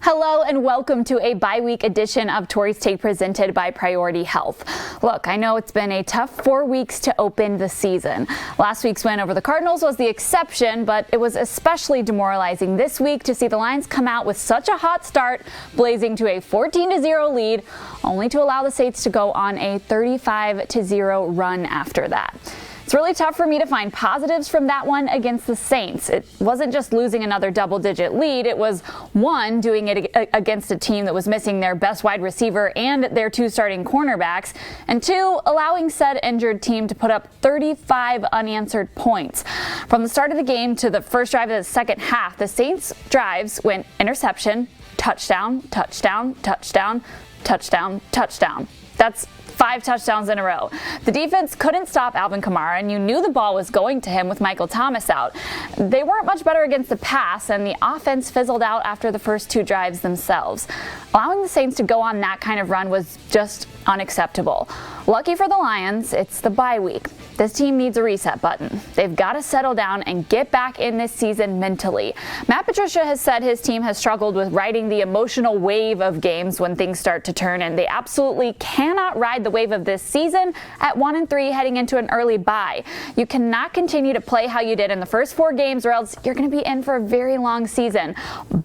Hello and welcome to a bye-week edition of Tori's Take presented by Priority Health. Look, I know it's been a tough 4 weeks to open the season. Last week's win over the Cardinals was the exception, but it was especially demoralizing this week to see the Lions come out with such a hot start, blazing to a 14-0 lead, only to allow the Saints to go on a 35-0 run after that. It's really tough for me to find positives from that one against the Saints. It wasn't just losing another double-digit lead. It was, one, doing it against a team that was missing their best wide receiver and their two starting cornerbacks, and two, allowing said injured team to put up 35 unanswered points. From the start of the game to the first drive of the second half, the Saints' drives went interception, touchdown, touchdown, touchdown, touchdown, touchdown. That's 5 touchdowns in a row. The defense couldn't stop Alvin Kamara, and you knew the ball was going to him with Michael Thomas out. They weren't much better against the pass, and the offense fizzled out after the first 2 drives themselves. Allowing the Saints to go on that kind of run was just unacceptable. Lucky for the Lions, it's the bye week. This team needs a reset button. They've got to settle down and get back in this season mentally. Matt Patricia has said his team has struggled with riding the emotional wave of games when things start to turn, and they absolutely cannot ride the wave of this season at 1-3 heading into an early bye. You cannot continue to play how you did in the first 4 games, or else you're going to be in for a very long season.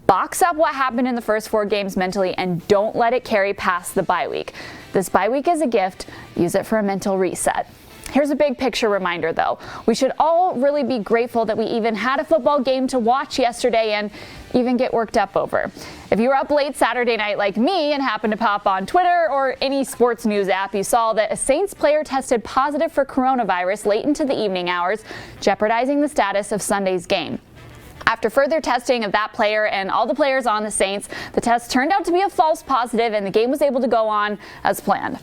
Box up what happened in the first 4 games mentally and don't let it carry past the bye week. This bye week is a gift. Use it for a mental reset. Here's a big picture reminder, though. We should all really be grateful that we even had a football game to watch yesterday and even get worked up over. If you were up late Saturday night like me and happened to pop on Twitter or any sports news app, you saw that a Saints player tested positive for coronavirus late into the evening hours, jeopardizing the status of Sunday's game. After further testing of that player and all the players on the Saints, the test turned out to be a false positive and the game was able to go on as planned.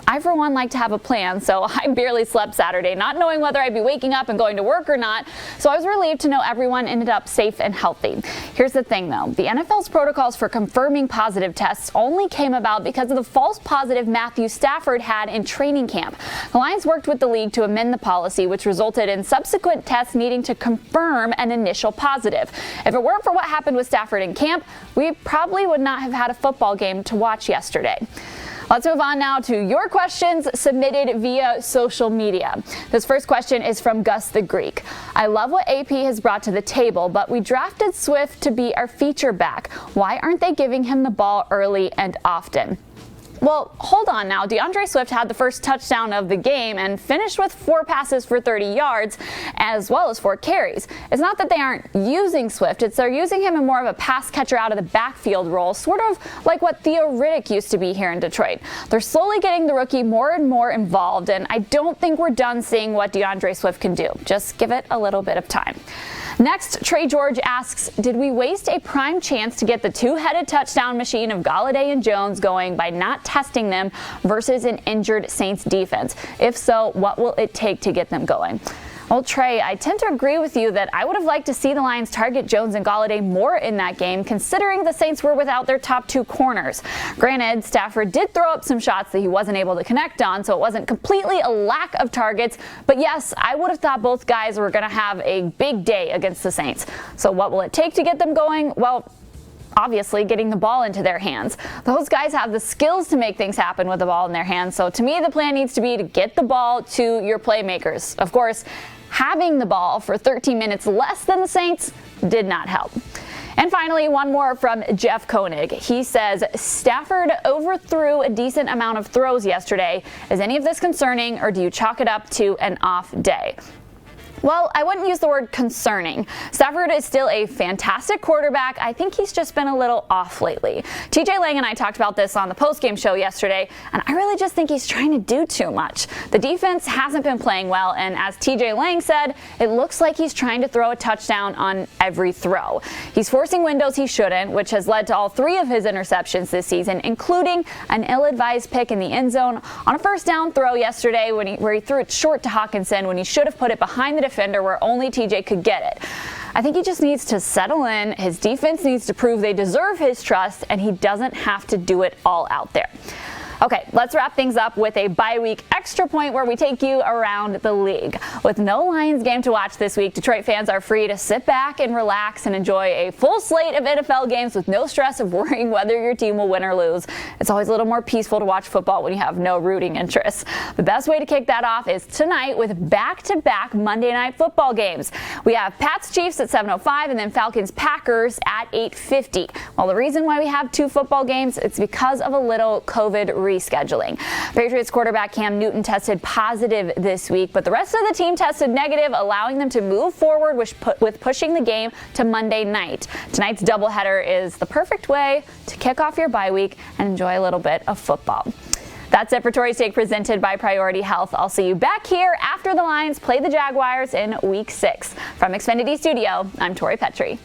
I, for one, like to have a plan, so I barely slept Saturday, not knowing whether I'd be waking up and going to work or not, so I was relieved to know everyone ended up safe and healthy. Here's the thing, though. The NFL's protocols for confirming positive tests only came about because of the false positive Matthew Stafford had in training camp. The Lions worked with the league to amend the policy, which resulted in subsequent tests needing to confirm an initial positive. If it weren't for what happened with Stafford in camp, we probably would not have had a football game to watch yesterday. Let's move on now to your questions submitted via social media. This first question is from Gus the Greek. I love what AP has brought to the table, but we drafted Swift to be our feature back. Why aren't they giving him the ball early and often? Well, hold on now. DeAndre Swift had the first touchdown of the game and finished with 4 passes for 30 yards as well as 4 carries. It's not that they aren't using Swift, it's they're using him in more of a pass catcher out of the backfield role, sort of like what Theo Riddick used to be here in Detroit. They're slowly getting the rookie more and more involved, and I don't think we're done seeing what DeAndre Swift can do. Just give it a little bit of time. Next, Trey George asks, did we waste a prime chance to get the 2-headed touchdown machine of Golladay and Jones going by not testing them versus an injured Saints defense? If so, what will it take to get them going? Well, Trey, I tend to agree with you that I would have liked to see the Lions target Jones and Golladay more in that game, considering the Saints were without their top 2 corners. Granted, Stafford did throw up some shots that he wasn't able to connect on, so it wasn't completely a lack of targets. But yes, I would have thought both guys were going to have a big day against the Saints. So what will it take to get them going? Well, obviously getting the ball into their hands. Those guys have the skills to make things happen with the ball in their hands. So to me, the plan needs to be to get the ball to your playmakers. Of course, having the ball for 13 minutes less than the Saints did not help. And finally, one more from Jeff Koenig. He says, Stafford overthrew a decent amount of throws yesterday. Is any of this concerning, or do you chalk it up to an off day? Well, I wouldn't use the word concerning. Stafford is still a fantastic quarterback. I think he's just been a little off lately. TJ Lang and I talked about this on the postgame show yesterday, and I really just think he's trying to do too much. The defense hasn't been playing well, and as TJ Lang said, it looks like he's trying to throw a touchdown on every throw. He's forcing windows he shouldn't, which has led to all 3 of his interceptions this season, including an ill-advised pick in the end zone on a first down throw yesterday where he threw it short to Hawkinson when he should have put it behind the defender where only TJ could get it. I think he just needs to settle in. His defense needs to prove they deserve his trust, and he doesn't have to do it all out there. Okay, let's wrap things up with a bye week extra point where we take you around the league. With no Lions game to watch this week, Detroit fans are free to sit back and relax and enjoy a full slate of NFL games with no stress of worrying whether your team will win or lose. It's always a little more peaceful to watch football when you have no rooting interests. The best way to kick that off is tonight with back-to-back Monday Night Football games. We have Pats-Chiefs at 7:05 and then Falcons-Packers at 8:50. Well, the reason why we have two football games, it's because of a little COVID rescheduling. Patriots quarterback Cam Newton tested positive this week, but the rest of the team tested negative, allowing them to move forward with pushing the game to Monday night. Tonight's doubleheader is the perfect way to kick off your bye week and enjoy a little bit of football. That's it for Tori's Take presented by Priority Health. I'll see you back here after the Lions play the Jaguars in Week 6. From Xfinity Studio, I'm Tori Petry.